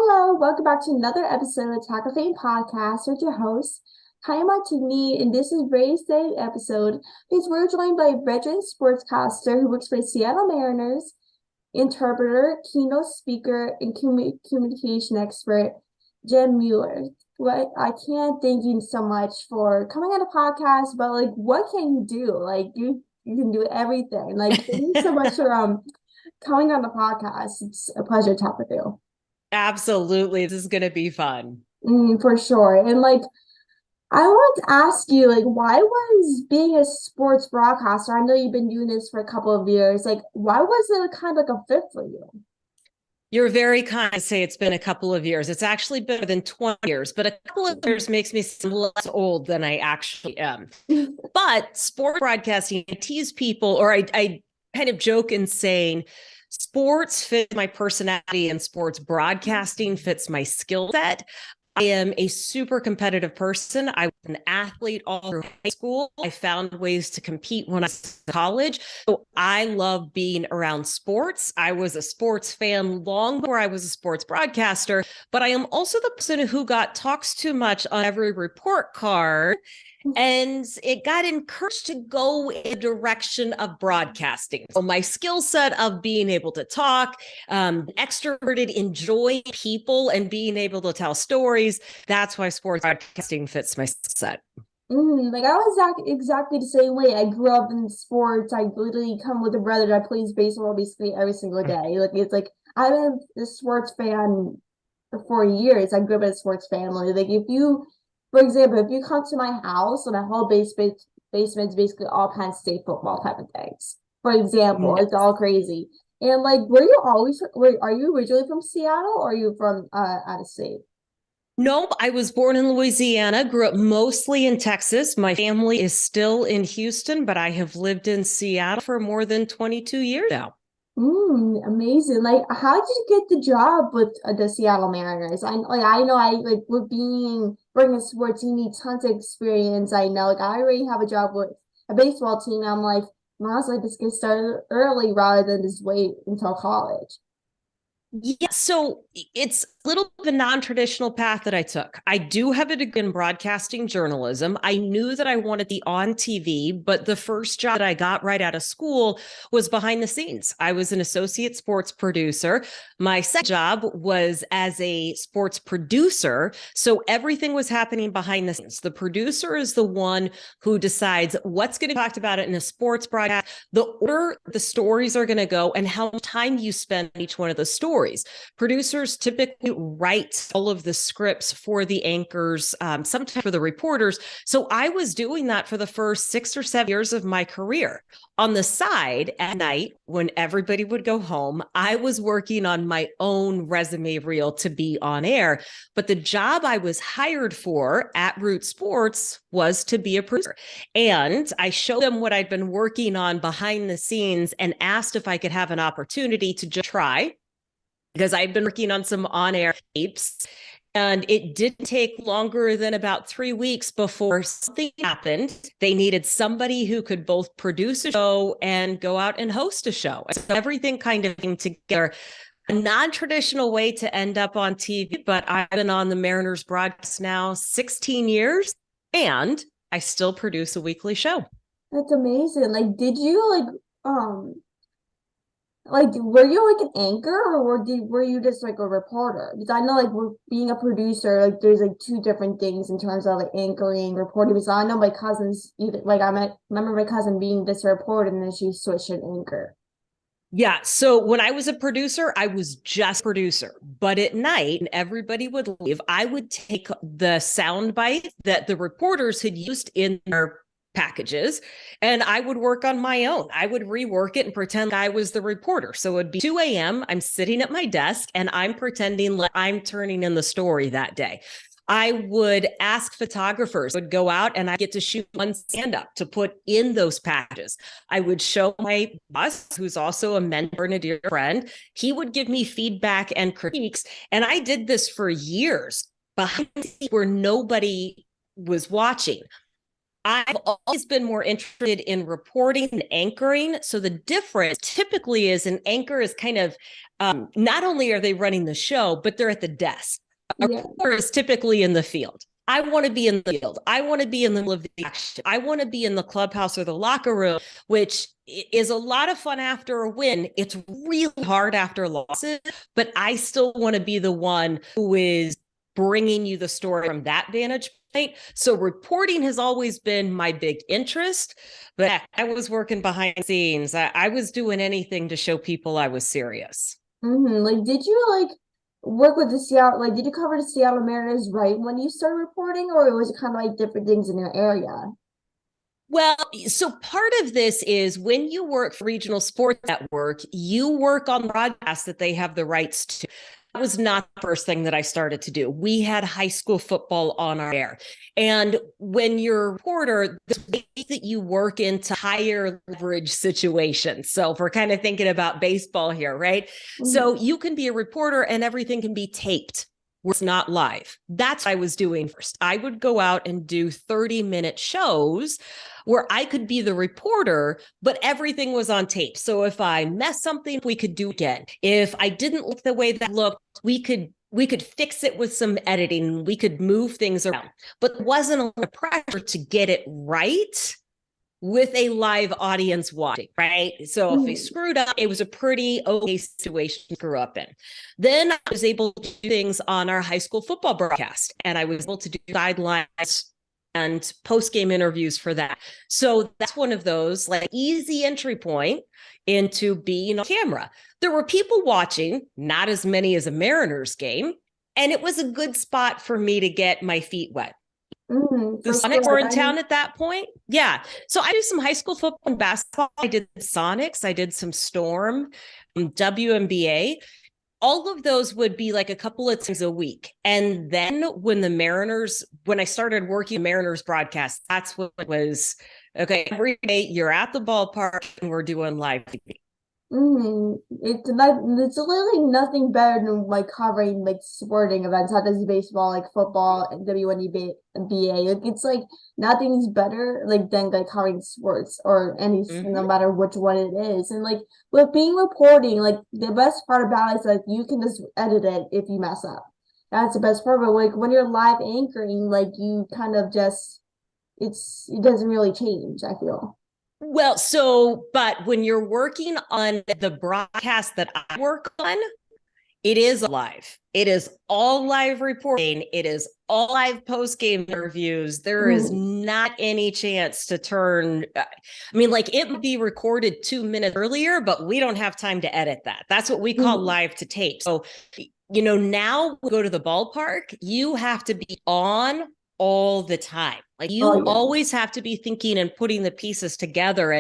Hello, welcome back to another episode of Talkoffamepod with your host, Kylie Montigney, and this is a very exciting episode because we're joined by Veteran Sportscaster who works for the Seattle Mariners, Entrepeneur, Keynote Speaker, and communication expert, Jen Mueller. I can't thank you so much for coming on the podcast, but what can you do? You can do everything. Thank you so much for coming on the podcast. It's a pleasure to talk with you. Absolutely. This is going to be fun. For sure. And I want to ask you, why was being a sports broadcaster? I know you've been doing this for a couple of years. Why was it kind of a fit for you? You're very kind to say it's been a couple of years. It's actually better than 20 years, but a couple of years makes me seem less old than I actually am. But sport broadcasting, I tease people, or I kind of joke in saying, sports fits my personality and sports broadcasting fits my skill set. I am a super competitive person. I was an athlete all through high school. I found ways to compete when I was in college. So I love being around sports. I was a sports fan long before I was a sports broadcaster, but I am also the person who got talks too much on every report card. And it got encouraged to go in the direction of broadcasting. So my skill set of being able to talk, extroverted, enjoying people, and being able to tell stories, that's why sports broadcasting fits my set. I was exactly the same way. I grew up in sports. I literally come with a brother that plays baseball basically every single day. I've been a sports fan for years. I grew up as a sports family. For example, if you come to my house, so my whole basement is basically all Penn State football type of things. For example, it's all crazy. And are you originally from Seattle or are you from out of state? Nope, I was born in Louisiana, grew up mostly in Texas. My family is still in Houston, but I have lived in Seattle for more than 22 years now. Amazing. How did you get the job with the Seattle Mariners? I know with working sports, you need tons of experience. I know, I already have a job with a baseball team. I'm like, might as well just get started early rather than just wait until college. Yeah, so it's a little bit of a non-traditional path that I took. I do have a degree in broadcasting journalism. I knew that I wanted to be on TV, but the first job that I got right out of school was behind the scenes. I was an associate sports producer. My second job was as a sports producer. So everything was happening behind the scenes. The producer is the one who decides what's going to be talked about in a sports broadcast, the order the stories are going to go, and how much time you spend on each one of the stories. Producers typically write all of the scripts for the anchors, sometimes for the reporters. So I was doing that for the first 6 or 7 years of my career. On the side, at night, when everybody would go home, I was working on my own resume reel to be on air. But the job I was hired for at Root Sports was to be a producer. And I showed them what I'd been working on behind the scenes and asked if I could have an opportunity to just try, because I've been working on some on-air tapes, and it didn't take longer than about 3 weeks before something happened. They needed somebody who could both produce a show and go out and host a show. So everything kind of came together. A non-traditional way to end up on TV, but I've been on the Mariners broadcast now 16 years, and I still produce a weekly show. That's amazing. Did you were you an anchor or were you just a reporter? Because I know being a producer, there's two different things in terms of anchoring, reporting. Because I know my cousins either remember my cousin being just a reporter and then she switched to anchor. Yeah. So when I was a producer, I was just a producer. But at night, and everybody would leave, I would take the sound bite that the reporters had used in their packages, and I would work on my own. I would rework it and pretend I was the reporter. So it would be 2 a.m. I'm sitting at my desk and I'm pretending like I'm turning in the story that day. I would ask photographers, would go out and I get to shoot one stand up to put in those packages. I would show my boss, who's also a mentor and a dear friend. He would give me feedback and critiques. And I did this for years behind the scenes where nobody was watching. I've always been more interested in reporting and anchoring. So the difference typically is an anchor is kind of not only are they running the show, but they're at the desk. A reporter is typically in the field. I want to be in the field. I want to be in the middle of the action. I want to be in the clubhouse or the locker room, which is a lot of fun after a win. It's really hard after losses, but I still want to be the one who is bringing you the story from that vantage point. So reporting has always been my big interest, but I was working behind the scenes. I was doing anything to show people I was serious. Like, did you like work with the Seattle? Like, did you cover the Seattle Mariners right when you started reporting, or was it kind of like different things in your area? Well, so part of this is when you work for Regional Sports Network, you work on broadcasts that they have the rights to. That was not the first thing that I started to do. We had high school football on our air. And when you're a reporter, the way that you work into higher leverage situations. So if we're kind of thinking about baseball here, right? So you can be a reporter and everything can be taped. It's not live. That's what I was doing first. I would go out and do 30-minute shows where I could be the reporter, but everything was on tape. So if I messed something, we could do it again. If I didn't look the way that looked, we could fix it with some editing. We could move things around, but it wasn't a lot of pressure to get it right with a live audience watching, right? So if we screwed up, it was a pretty okay situation to screw up in. Then I was able to do things on our high school football broadcast, and I was able to do sidelines and post-game interviews for that. So that's one of those like easy entry point into being on camera. There were people watching, not as many as a Mariners game, and it was a good spot for me to get my feet wet. The Sonics were in town at that point. Yeah. So I do some high school football and basketball. I did Sonics. I did some Storm, WNBA. All of those would be like a couple of times a week. And then when I started working Mariners broadcast, that's what it was. Okay, every day you're at the ballpark and we're doing live TV. It's literally nothing better than like covering like sporting events, not just baseball, like football and WNBA. Like it's like nothing's better like than like covering sports or any no matter which one it is. And like with being reporting, like the best part about it is like you can just edit it if you mess up. That's the best part. But like when you're live anchoring, like you kind of just it doesn't really change, I feel. Well, but when you're working on the broadcast that I work on, it is live. It is all live reporting. It is all live post-game interviews. There is not any chance to turn. I mean, like it would be recorded 2 minutes earlier, but we don't have time to edit that. That's what we call live to tape. So, now we go to the ballpark, you have to be on all the time. Like you always have to be thinking and putting the pieces together.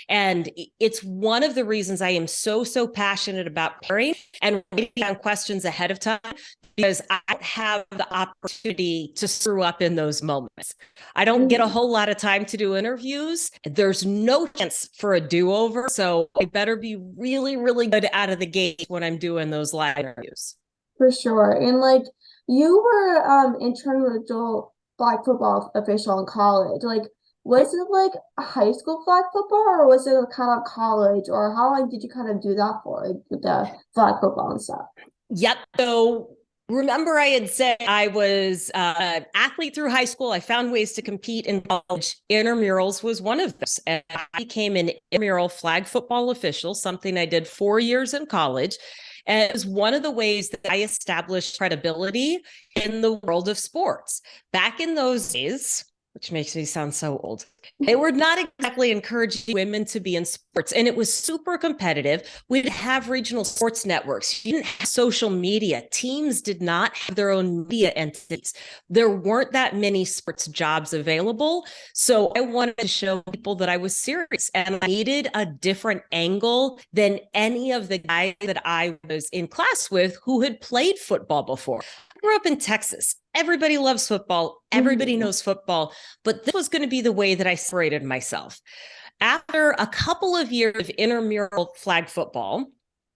And it's one of the reasons I am so passionate about preparing and writing down questions ahead of time, because I don't have the opportunity to screw up in those moments. I don't get a whole lot of time to do interviews. There's no chance for a do-over. So I better be really, really good out of the gate when I'm doing those live interviews. For sure. And like you were international flag football official in college. Like, was it like a high school flag football or was it kind of college, or how long did you kind of do that for, like with the flag football and stuff? Yep. So remember I had said I was an athlete through high school. I found ways to compete in college. Intramurals was one of those. And I became an intramural flag football official, something I did 4 years in college. And it was one of the ways that I established credibility in the world of sports. Back in those days, which makes me sound so old, they were not exactly encouraging women to be in sports. And it was super competitive. We didn't have regional sports networks. You didn't have social media. Teams did not have their own media entities. There weren't that many sports jobs available. So I wanted to show people that I was serious, and I needed a different angle than any of the guys that I was in class with who had played football before. I grew up in Texas. Everybody loves football. Everybody knows football. But this was going to be the way that I separated myself. After a couple of years of intramural flag football,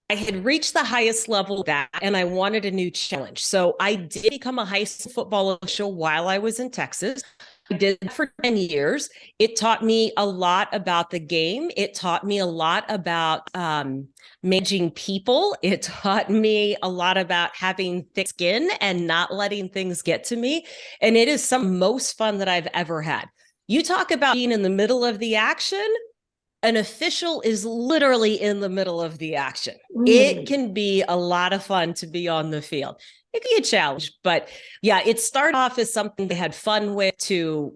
I had reached the highest level of that, and I wanted a new challenge. So I did become a high school football official while I was in Texas. did that for 10 years. It taught me a lot about the game. It taught me a lot about managing people. It taught me a lot about having thick skin and not letting things get to me. And it is some most fun that I've ever had. You talk about being in the middle of the action. An official is literally in the middle of the action. It can be a lot of fun to be on the field. It can be a challenge, but yeah, it started off as something they had fun with to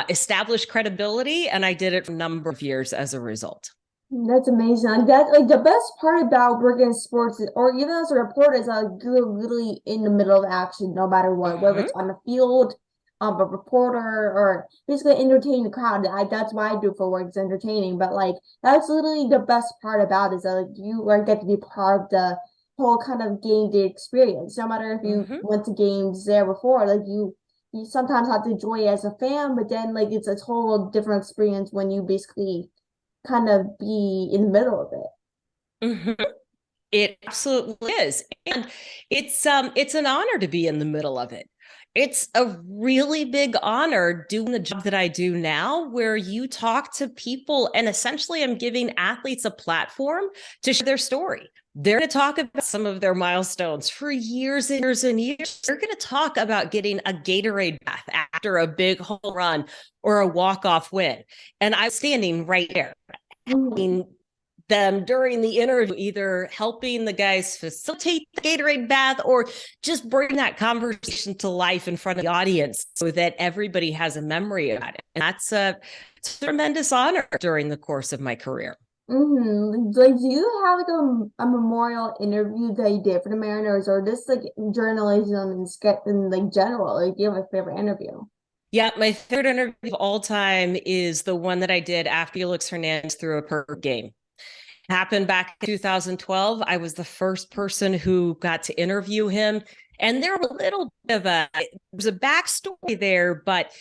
establish credibility, and I did it for a number of years as a result. That's amazing. Like that, like the best part about working in sports, or even as a reporter, is like you're literally in the middle of action, no matter what, whether it's on the field, a reporter, or basically entertaining the crowd. That's why I do for work, is entertaining. But like that's literally the best part about it, is that like you get to be part of the whole kind of game day experience. No matter if you went to games there before, like you sometimes have to enjoy it as a fan, but then like it's a total different experience when you basically kind of be in the middle of it. It absolutely is. And it's an honor to be in the middle of it. It's a really big honor doing the job that I do now, where you talk to people and essentially I'm giving athletes a platform to share their story. They're going to talk about some of their milestones for years and years and years. They're going to talk about getting a Gatorade bath after a big home run or a walk-off win. And I'm standing right there, having them during the interview, either helping the guys facilitate the Gatorade bath or just bring that conversation to life in front of the audience so that everybody has a memory about it. And that's a tremendous honor during the course of my career. Like, do you have like a memorial interview that you did for the Mariners, or just like journalism and like general? Like, do you have a favorite interview? Yeah, my favorite interview of all time is the one that I did after Felix Hernandez threw a perfect game. It happened back in 2012. I was the first person who got to interview him, and there was a little bit of there's a backstory there, but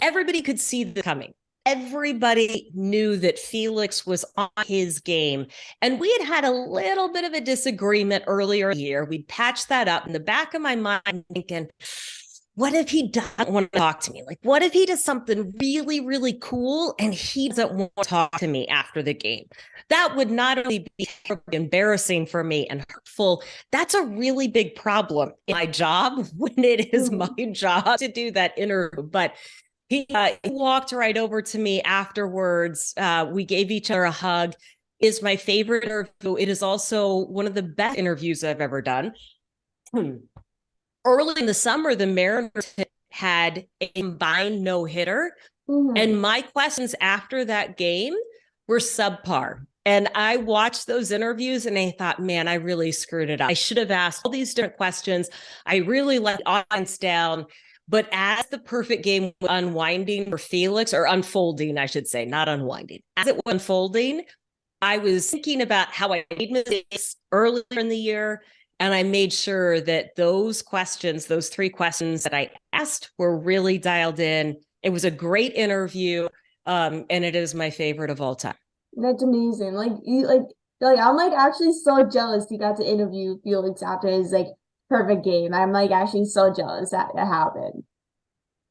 everybody could see this coming. Everybody knew that Felix was on his game. And we had a little bit of a disagreement earlier in the year. We patched that up in the back of my mind, thinking, what if he doesn't want to talk to me? Like, what if he does something really, really cool and he doesn't want to talk to me after the game? That would not only be embarrassing for me and hurtful, that's a really big problem in my job when it is my job to do that interview. But he walked right over to me afterwards. We gave each other a hug. It is my favorite interview. It is also one of the best interviews I've ever done. Early in the summer, the Mariners had a combined no-hitter. And my questions after that game were subpar. And I watched those interviews and I thought, man, I really screwed it up. I should have asked all these different questions. I really let the audience down. But as the perfect game was unwinding for Felix, or unfolding, I should say, not unwinding, as it was unfolding, I was thinking about how I made mistakes earlier in the year. And I made sure that those questions, those 3 questions that I asked, were really dialed in. It was a great interview. And it is my favorite of all time. That's amazing. Like you like I'm like actually so jealous you got to interview Felix after his like perfect game. I'm like actually so jealous that happened.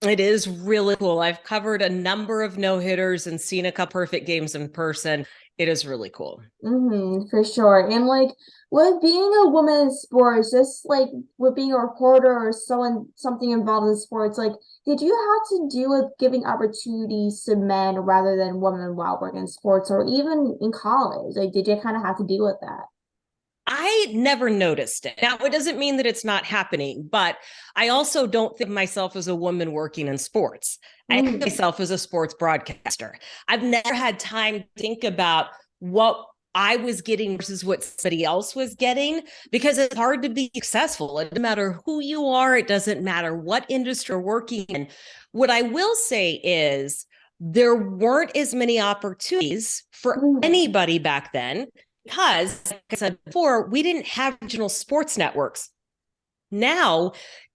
It is really cool. I've covered a number of no-hitters and seen a couple perfect games in person. It is really cool. For sure. And like with being a woman in sports, just like with being a reporter or something involved in sports, like did you have to deal with giving opportunities to men rather than women while working in sports, or even in college? Like did you kind of have to deal with that? I never noticed it. Now, it doesn't mean that it's not happening, but I also don't think of myself as a woman working in sports. I think of myself as a sports broadcaster. I've never had time to think about what I was getting versus what somebody else was getting, because it's hard to be successful. It doesn't matter who you are. It doesn't matter what industry you're working in. What I will say is there weren't as many opportunities for anybody back then, because, like I said before, we didn't have regional sports networks. Now,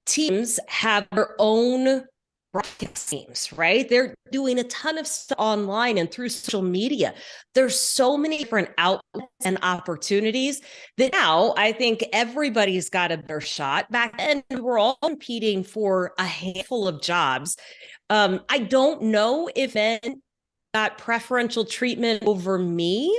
teams have their own broadcast teams, right? They're doing a ton of stuff online and through social media. There's so many different outlets and opportunities that now I think everybody's got a better shot. Back then, we were all competing for a handful of jobs. I don't know if men got preferential treatment over me.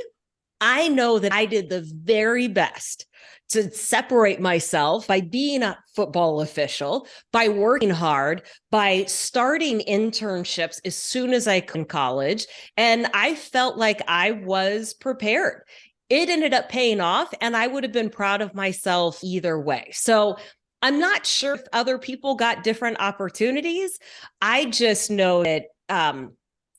I know that I did the very best to separate myself by being a football official, by working hard, by starting internships as soon as I could in college. And I felt like I was prepared. It ended up paying off, and I would have been proud of myself either way. So I'm not sure if other people got different opportunities. I just know that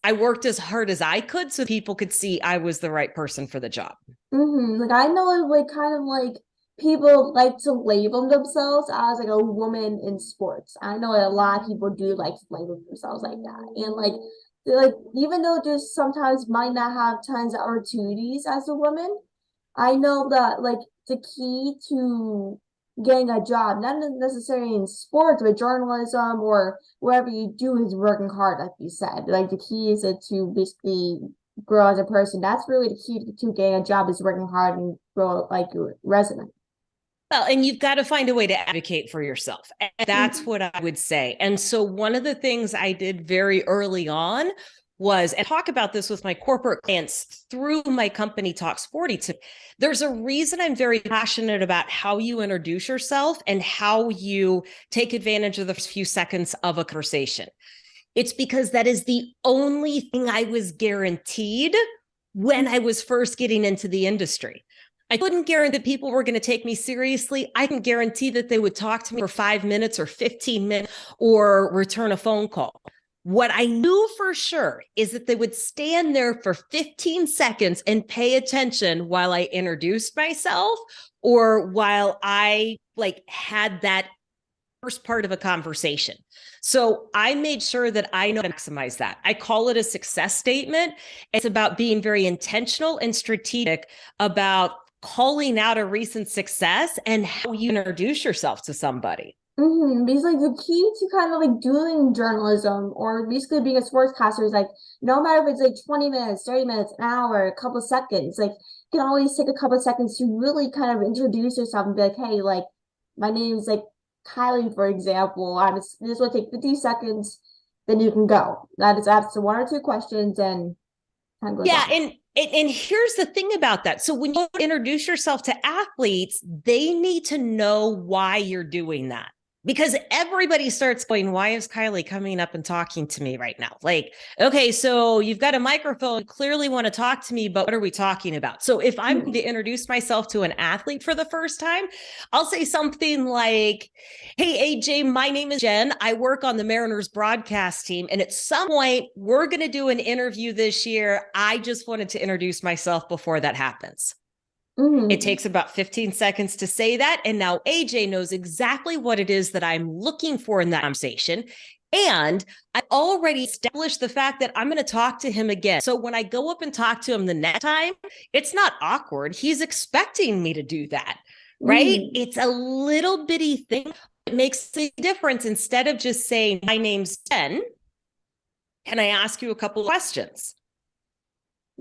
I worked as hard as I could so people could see I was the right person for the job. Like I know like kind of like people like to label themselves as like a woman in sports. I know a lot of people do like to label themselves like that. And like even though just sometimes might not have tons of opportunities as a woman, I know that like the key to getting a job, not necessarily in sports, but journalism or whatever you do is working hard, like you said. Like the key is to basically grow as a person. That's really the key to getting a job is working hard and grow like your resume. Well, and you've got to find a way to advocate for yourself. And that's Mm-hmm. what I would say. And so one of the things I did very early on was, and talk about this with my corporate clients through my company Talk Sporty. There's a reason I'm very passionate about how you introduce yourself and how you take advantage of the first few seconds of a conversation. It's because that is the only thing I was guaranteed when I was first getting into the industry. I couldn't guarantee that people were going to take me seriously. I can guarantee that they would talk to me for 5 minutes or 15 minutes or return a phone call. What I knew for sure is that they would stand there for 15 seconds and pay attention while I introduced myself or while I had that first part of a conversation. So I made sure that I know how to maximize that. I call it a success statement. It's about being very intentional and strategic about calling out a recent success and how you introduce yourself to somebody. Because like the key to kind of like doing journalism or basically being a sportscaster is like no matter if it's like 20 minutes, 30 minutes, an hour, a couple seconds, like you can always take a couple seconds to really kind of introduce yourself and be like, hey, like my name's like Kylie, for example. This will take 50 seconds, then you can go. That is asked one or two questions and time goes Yeah, on. and here's the thing about that. So when you introduce yourself to athletes, they need to know why you're doing that. Because everybody starts going, why is Kylie coming up and talking to me right now? Like, okay, so you've got a microphone, clearly want to talk to me, but what are we talking about? So if I'm going to introduce myself to an athlete for the first time, I'll say something like, hey, AJ, my name is Jen. I work on the Mariners broadcast team. And at some point, we're going to do an interview this year. I just wanted to introduce myself before that happens. It takes about 15 seconds to say that. And now AJ knows exactly what it is that I'm looking for in that conversation. And I already established the fact that I'm going to talk to him again. So when I go up and talk to him the next time, it's not awkward. He's expecting me to do that, right? It's a little bitty thing. It makes a difference. Instead of just saying, my name's Jen, can I ask you a couple of questions?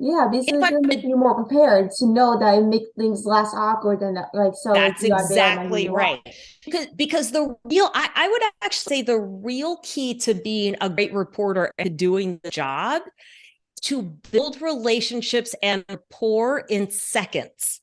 Yeah, basically to make you more prepared to know that it make things less awkward than like so like That's you are there when exactly you are. right. Because the real, I would actually say the real key to being a great reporter and doing the job is to build relationships and rapport in seconds.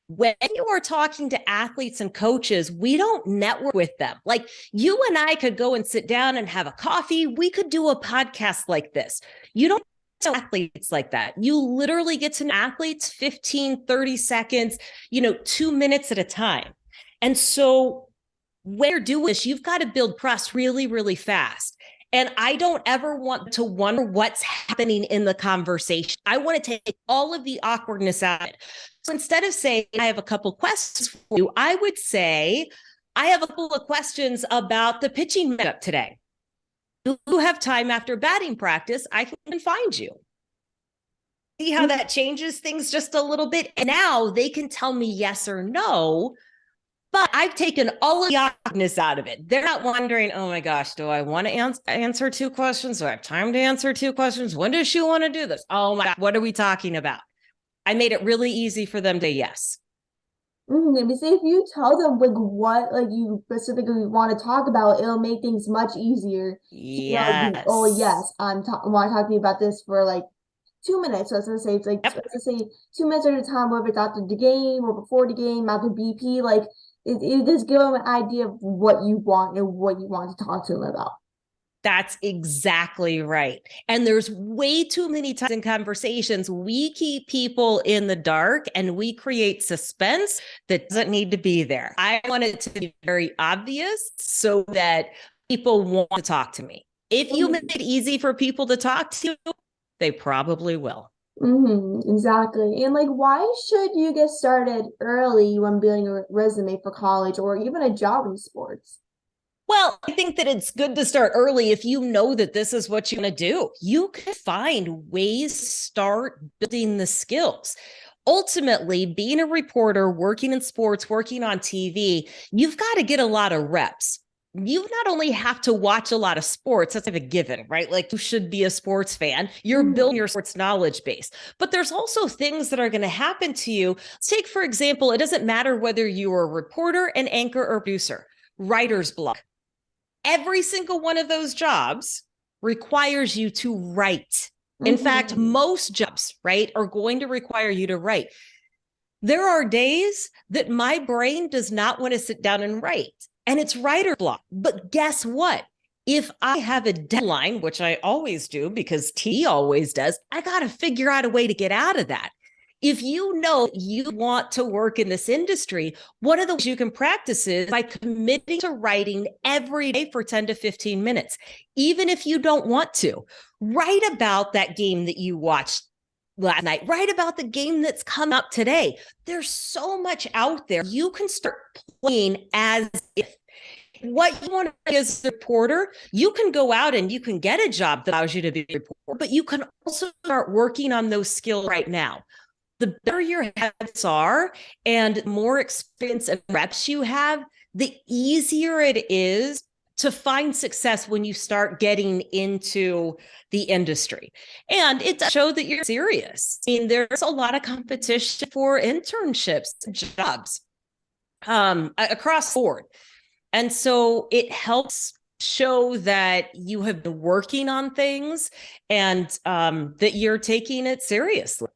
When you are talking to athletes and coaches, we don't network with them. Like you and I could go and sit down and have a coffee. We could do a podcast like this. You don't know athletes like that. You literally get to know athletes 15, 30 seconds, 2 minutes at a time. And so when you're doing this, you've got to build trust really, really fast. And I don't ever want to wonder what's happening in the conversation. I want to take all of the awkwardness out of it. So instead of saying, I have a couple questions for you, I would say, I have a couple of questions about the pitching matchup today. Do you have time after batting practice? I can find you. See how that changes things just a little bit? And now they can tell me yes or no, But I've taken all of the awkwardness out of it. They're not wondering, oh my gosh, do I want to answer two questions? Do I have time to answer two questions? When does she want to do this? Oh my God, what are we talking about? I made it really easy for them to yes. But say if you tell them like what like you specifically want to talk about, it'll make things much easier. Oh Yes. yes, want to talk to you about this for like 2 minutes. So let's say it's like Yep. let's say 2 minutes at a time, whether it's after the game or before the game, after BP. Like it just give them an idea of what you want and what you want to talk to them about. That's exactly right. And there's way too many times in conversations, we keep people in the dark and we create suspense that doesn't need to be there. I want it to be very obvious so that people want to talk to me. If you make it easy for people to talk to you, they probably will. Exactly. And like, why should you get started early when building a resume for college or even a job in sports? Well, I think that it's good to start early if you know that this is what you're going to do. You can find ways to start building the skills. Ultimately, being a reporter, working in sports, working on TV, you've got to get a lot of reps. You not only have to watch a lot of sports, that's like a given, right? Like you should be a sports fan. You're building your sports knowledge base. But there's also things that are going to happen to you. Let's take, for example, it doesn't matter whether you are a reporter, an anchor, or producer, writer's block. Every single one of those jobs requires you to write. In fact, most jobs, right, are going to require you to write. There are days that my brain does not want to sit down and write, and it's writer block. But guess what? If I have a deadline, which I always do because T always does, I got to figure out a way to get out of that. If you know you want to work in this industry, one of the ways you can practice is by committing to writing every day for 10 to 15 minutes. Even if you don't want to, write about that game that you watched last night, write about the game that's come up today. There's so much out there. You can start playing as if what you want to be as a reporter, you can go out and you can get a job that allows you to be a reporter, but you can also start working on those skills right now. The better your habits are and more experience and reps you have, the easier it is to find success when you start getting into the industry. And it does show that you're serious. I mean, there's a lot of competition for internships, jobs across the board. And so it helps show that you have been working on things and that you're taking it seriously.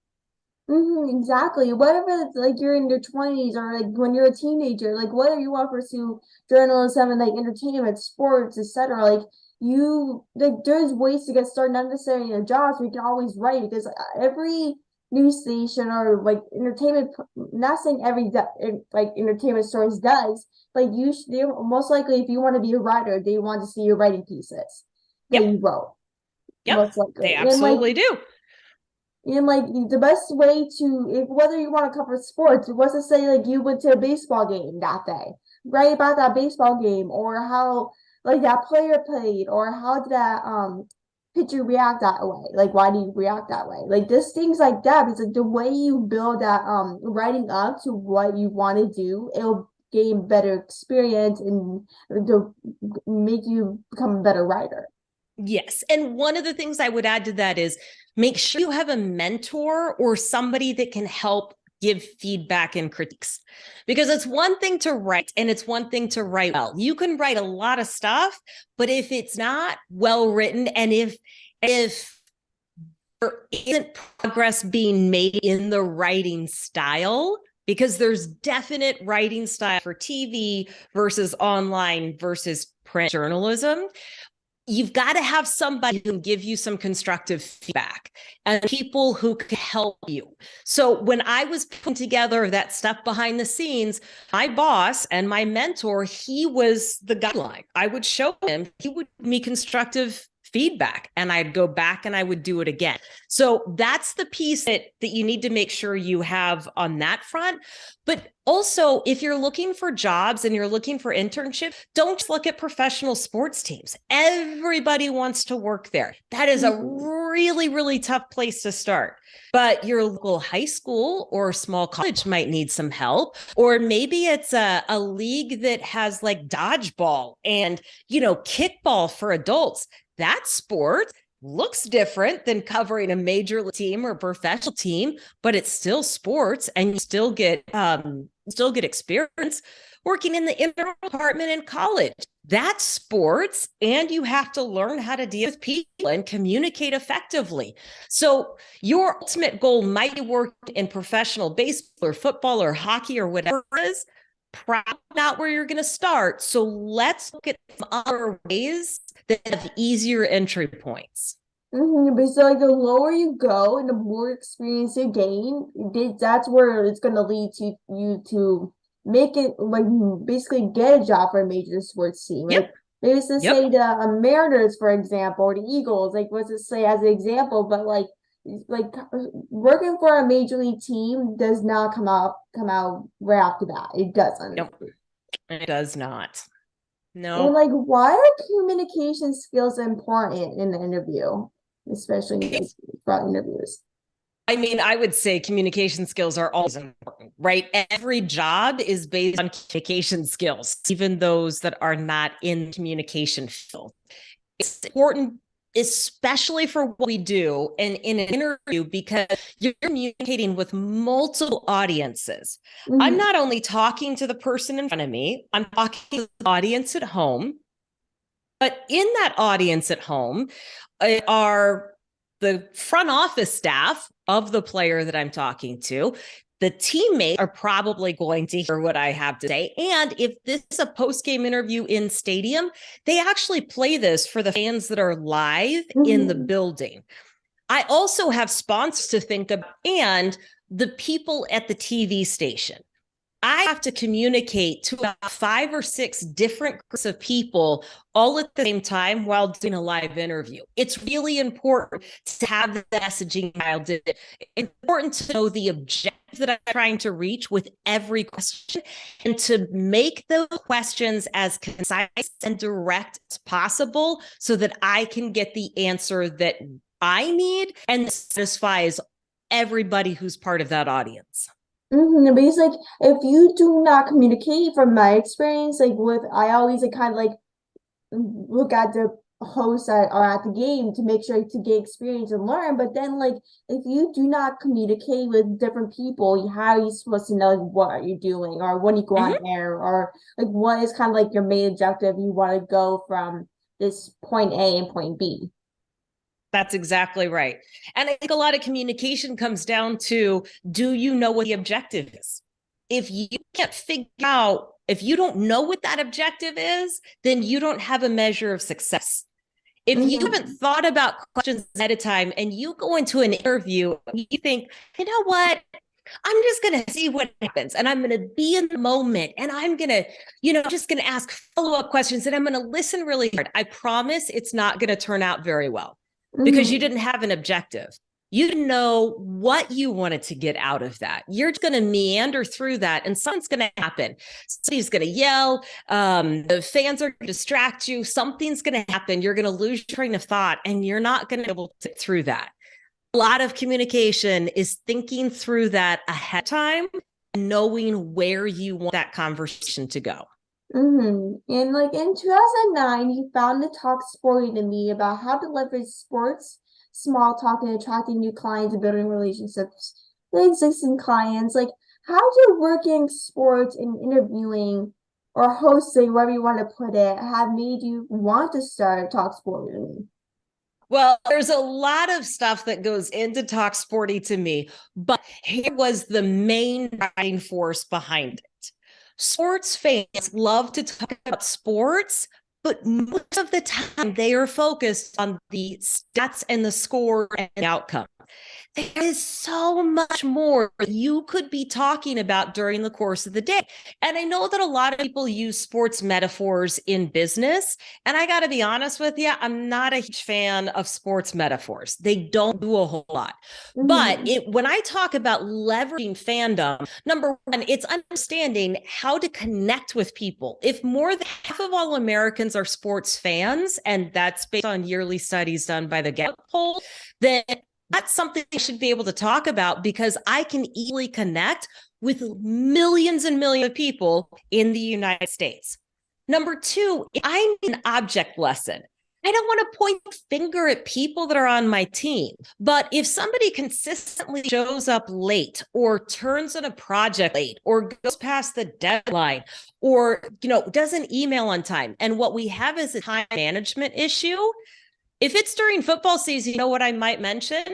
Exactly. Whatever, it's like you're in your 20s or like when you're a teenager, like whether you want to pursue journalism and like entertainment, sports, etc. Like you, like there's ways to get started, not necessarily in a job, so you can always write because every news station or like entertainment, not saying every like entertainment source does, but you should, most likely if you want to be a writer, they want to see your writing pieces that you wrote. Yep, Most likely. they absolutely do. And like the best way to, if whether you want to cover sports, was to say like you went to a baseball game that day, write about that baseball game or how like that player played or how did that pitcher react that way? Like why do you react that way? Like just things like that. Because like the way you build that writing up to what you want to do, it'll gain better experience and to make you become a better writer. Yes. And one of the things I would add to that is make sure you have a mentor or somebody that can help give feedback and critiques. Because it's one thing to write and it's one thing to write well. You can write a lot of stuff, but if it's not well written and if there isn't progress being made in the writing style, because there's definite writing style for TV versus online versus print journalism, you've got to have somebody who can give you some constructive feedback and people who can help you. So when I was putting together that stuff behind the scenes, my boss and my mentor, he was the guideline. I would show him, he would give me constructive feedback, and I'd go back and I would do it again. So that's the piece that you need to make sure you have on that front. But also, if you're looking for jobs and you're looking for internship, don't just look at professional sports teams. Everybody wants to work there. That is a really, really tough place to start. But your local high school or small college might need some help. Or maybe it's a league that has like dodgeball and, kickball for adults. That sport looks different than covering a major league team or professional team, but it's still sports, and you still get experience working in the indoor department in college. That's sports, and you have to learn how to deal with people and communicate effectively. So your ultimate goal might be working in professional baseball or football or hockey or whatever it is. Probably not where you're going to start. So let's look at some other ways that have easier entry points. But so like the lower you go and the more experience you gain, that's where it's going to lead to you to make it, like, basically get a job for a major sports team. Like, Yep. maybe it's to say the Mariners, for example, or the Eagles, like, what's it say as an example, but like working for a major league team does not come out right after that. It doesn't. Nope. It does not. No. And like, why are communication skills important in the interview, especially like for interviews? I mean, I would say communication skills are always important, right? Every job is based on communication skills, even those that are not in the communication field. It's important, especially for what we do and in an interview, because you're communicating with multiple audiences. I'm not only talking to the person in front of me, I'm talking to the audience at home. But in that audience at home are the front office staff of the player that I'm talking to. The teammates are probably going to hear what I have to say. And if this is a post-game interview in stadium, they actually play this for the fans that are live in the building. I also have sponsors to think about and the people at the TV station. I have to communicate to about 5 or 6 different groups of people all at the same time while doing a live interview. It's really important to have the messaging dialed in. It's important to know the objective that I'm trying to reach with every question, and to make those questions as concise and direct as possible so that I can get the answer that I need and satisfies everybody who's part of that audience. But it's like, if you do not communicate, from my experience, like I always like kind of like look at the hosts that are at the game to make sure to get experience and learn. But then, like, if you do not communicate with different people, how are you supposed to know, like, what are you doing, or when you go on air, or like what is kind of like your main objective? You want to go from this point A and point B. That's exactly right. And I think a lot of communication comes down to, do you know what the objective is? If you can't figure out, if you don't know what that objective is, then you don't have a measure of success. If you haven't thought about questions ahead of time and you go into an interview, and you think, you know what? I'm just going to see what happens, and I'm going to be in the moment, and I'm going to, just going to ask follow-up questions, and I'm going to listen really hard. I promise it's not going to turn out very well. Because you didn't have an objective. You didn't know what you wanted to get out of that. You're going to meander through that, and something's going to happen. Somebody's going to yell. The fans are going to distract you. Something's going to happen. You're going to lose your train of thought, and you're not going to be able to get through that. A lot of communication is thinking through that ahead of time and knowing where you want that conversation to go. And like in 2009, you founded Talk Sporty to me about how to leverage sports, small talk, and attracting new clients and building relationships with existing clients. Like, how do working sports and interviewing or hosting, wherever you want to put it, have made you want to start Talk Sporty to me? Well, there's a lot of stuff that goes into Talk Sporty to me, but here was the main driving force behind it. Sports fans love to talk about sports, but most of the time they are focused on the stats and the score and the outcome. There is so much more you could be talking about during the course of the day. And I know that a lot of people use sports metaphors in business. And I got to be honest with you, I'm not a huge fan of sports metaphors. They don't do a whole lot. But when I talk about leveraging fandom, number one, it's understanding how to connect with people. If more than half of all Americans are sports fans, and that's based on yearly studies done by the Gallup poll, then that's something I should be able to talk about because I can easily connect with millions and millions of people in the United States. Number two, I need an object lesson. I don't want to point the finger at people that are on my team, but if somebody consistently shows up late or turns in a project late or goes past the deadline or, doesn't email on time, and what we have is a time management issue. If it's during football season, you know what I might mention?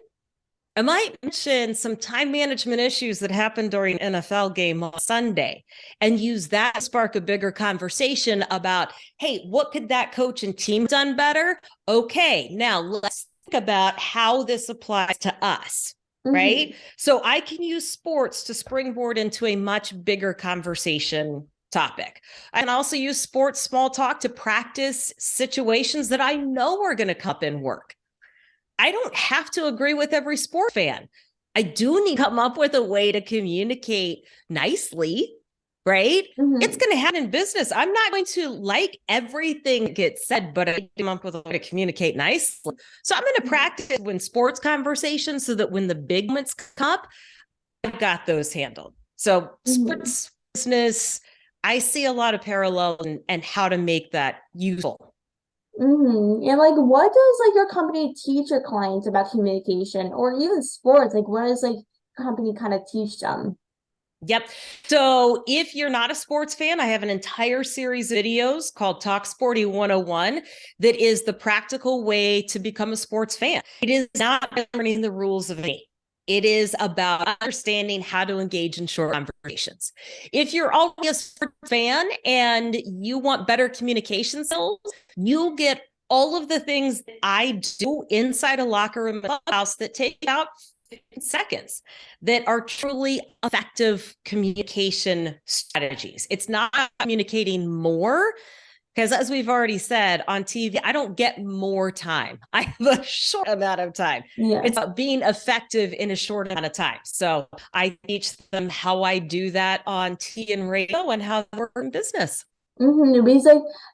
I might mention some time management issues that happened during an NFL game on Sunday and use that to spark a bigger conversation about, hey, what could that coach and team done better? Okay, now let's think about how this applies to us, right? So I can use sports to springboard into a much bigger conversation topic. I can also use sports small talk to practice situations that I know are going to come up in work. I don't have to agree with every sport fan. I do need to come up with a way to communicate nicely, right? It's going to happen in business. I'm not going to like everything that gets said, but I come up with a way to communicate nicely. So I'm going to practice when sports conversations so that when the big moments come up, I've got those handled. So sports business, I see a lot of parallels and how to make that useful. And like, what does your company teach your clients about communication or even sports? Like, what does company kind of teach them? Yep. So if you're not a sports fan, I have an entire series of videos called Talk Sporty 101 that is the practical way to become a sports fan. It is not learning the rules of the game. It is about understanding how to engage in short conversations. If you're already a sports fan and you want better communication skills, you'll get all of the things that I do inside a locker room clubhouse that take out 15 seconds that are truly effective communication strategies. It's not communicating more. Because as we've already said on TV, I don't get more time. I have a short amount of time. It's about being effective in a short amount of time. So I teach them how I do that on TV and radio and how I work in business. Because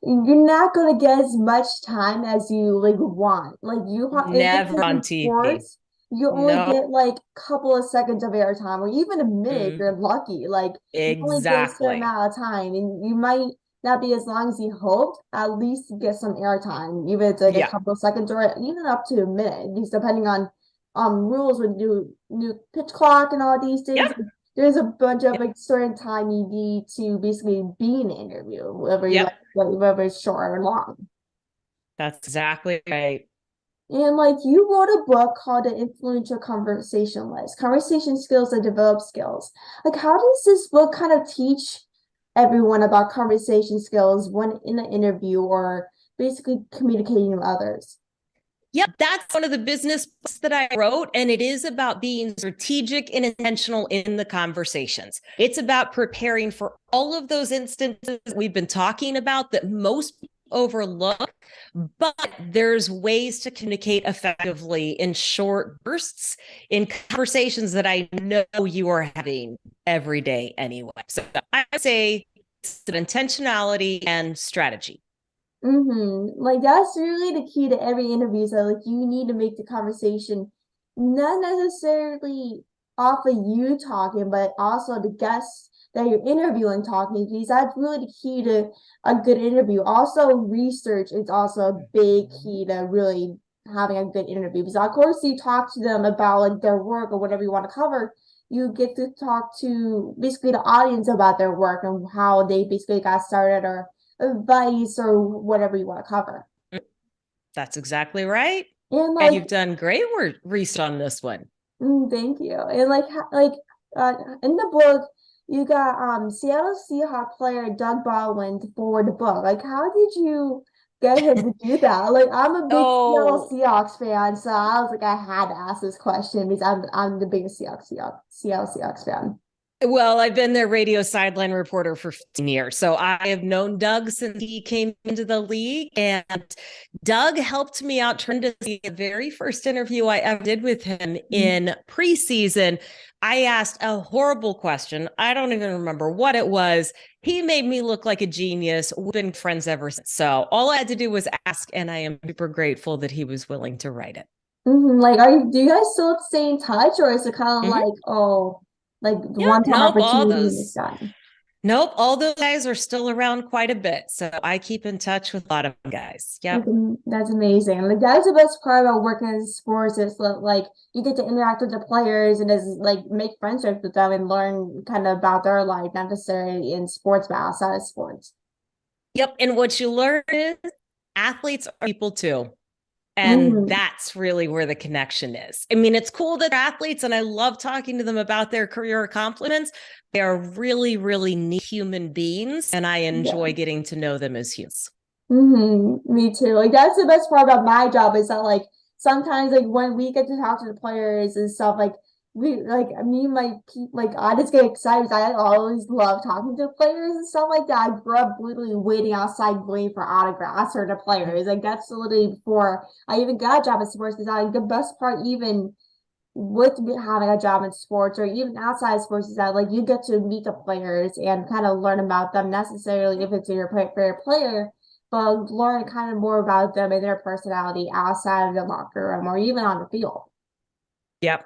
you're not gonna get as much time as you want. Never on TV. Sports, you only get a couple of seconds of airtime, or even a minute if you're lucky. You only get a certain amount of time, and you might not be as long as you hoped. At least get some airtime, even if it's a couple of seconds or even up to a minute, just depending on rules with new pitch clock and all these things. There's a bunch of certain time you need to basically be in an interview, whether whether it's short or long. That's exactly right. And you wrote a book called The Influential Conversationalist, Conversation Skills and Develop Skills. How does this book kind of teach everyone about conversation skills when in an interview or basically communicating with others? Yep, that's one of the business books that I wrote, and it is about being strategic and intentional in the conversations. It's about preparing for all of those instances we've been talking about that most people overlook, but there's ways to communicate effectively in short bursts in conversations that I know you are having every day anyway. So I say it's an intentionality and strategy. That's really the key to every interview. So you need to make the conversation not necessarily off of you talking, but also the guests that you're interviewing talking, because that's really the key to a good interview. Also, research is also a big key to really having a good interview. Because of course you talk to them about their work or whatever you want to cover. You get to talk to basically the audience about their work and how they basically got started or advice or whatever you want to cover. That's exactly right. And you've done great work research on this one. Thank you. And in the book, you got Seattle Seahawks player Doug Baldwin for the book. How did you get him to do that. Like I'm a big Seattle Oh, Seahawks fan, so I was like, I had to ask this question because I'm the biggest Seattle Seahawks fan. well, I've been their radio sideline reporter for 15 years. So I have known Doug since he came into the league. And Doug helped me out tremendously. The very first interview I ever did with him in preseason, I asked a horrible question. I don't even remember what it was. He made me look like a genius. We've been friends ever since. So all I had to do was ask, and I am super grateful that he was willing to write it. Like, do you guys still stay in touch, or is it kind of Mm-hmm. like, oh, like the Yeah, one-time nope, all opportunity and it's those. done? Nope, all those guys are still around quite a bit. So I keep in touch with a lot of guys. Yep. That's amazing. Like that's the best part about working in sports is that, like you get to interact with the players and is like make friendships with them and learn kind of about their life, not necessarily in sports, but outside of sports. Yep. And what you learn is athletes are people too. And Hmm. that's really where the connection is. I mean, it's cool that they're athletes, and I love talking to them about their career accomplishments. They are really, really neat human beings, and I Yeah. enjoy getting to know them as humans. Me too. Like that's the best part about my job is that like sometimes like when we get to talk to the players and stuff like we like me and my like I just get excited. I always love talking to players and stuff like that. I grew up literally waiting outside waiting for autographs for the players. Like that's literally before I even got a job in sports because like the best part even with having a job in sports or even outside of sports is that like you get to meet the players and kind of learn about them necessarily if it's your favorite player, but learn kind of more about them and their personality outside of the locker room or even on the field. Yep.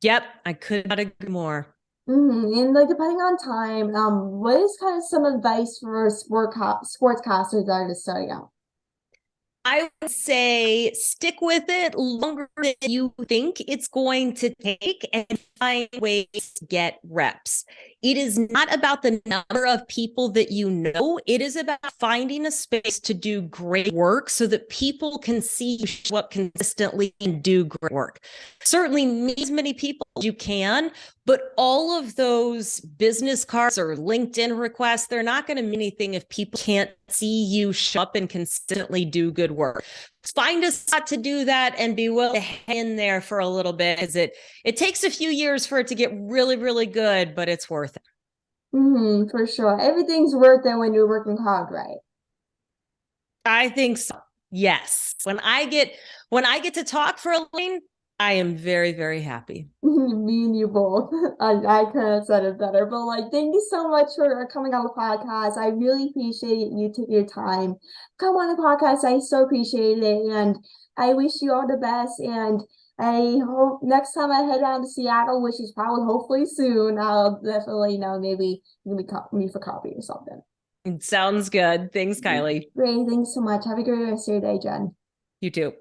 Yep. I could not agree more. And like depending on time, what is kind of some advice for sportscasters that are just starting out? I would say stick with it longer than you think it's going to take and find ways to get reps. It is not about the number of people that you know. It is about finding a space to do great work so that people can see you show up consistently and do great work. Certainly meet as many people as you can, but all of those business cards or LinkedIn requests, they're not going to mean anything if people can't see you show up and consistently do good work. Find a spot to do that and be willing to hang in there for a little bit because it takes a few years for it to get really, really good, but it's worth it. For sure. Everything's worth it when you're working hard, right? I think so. Yes. When I get to talk for a lane, I am very, very happy. Me and you both. I couldn't have said it better. But like, thank you so much for coming on the podcast. I really appreciate you taking your time. Come on the podcast. I so appreciate it. And I wish you all the best. And I hope next time I head down to Seattle, which is probably hopefully soon, I'll definitely maybe meet for coffee or something. Sounds good. Thanks, Kylie. Great. Thanks so much. Have a great rest of your day, Jen. You too.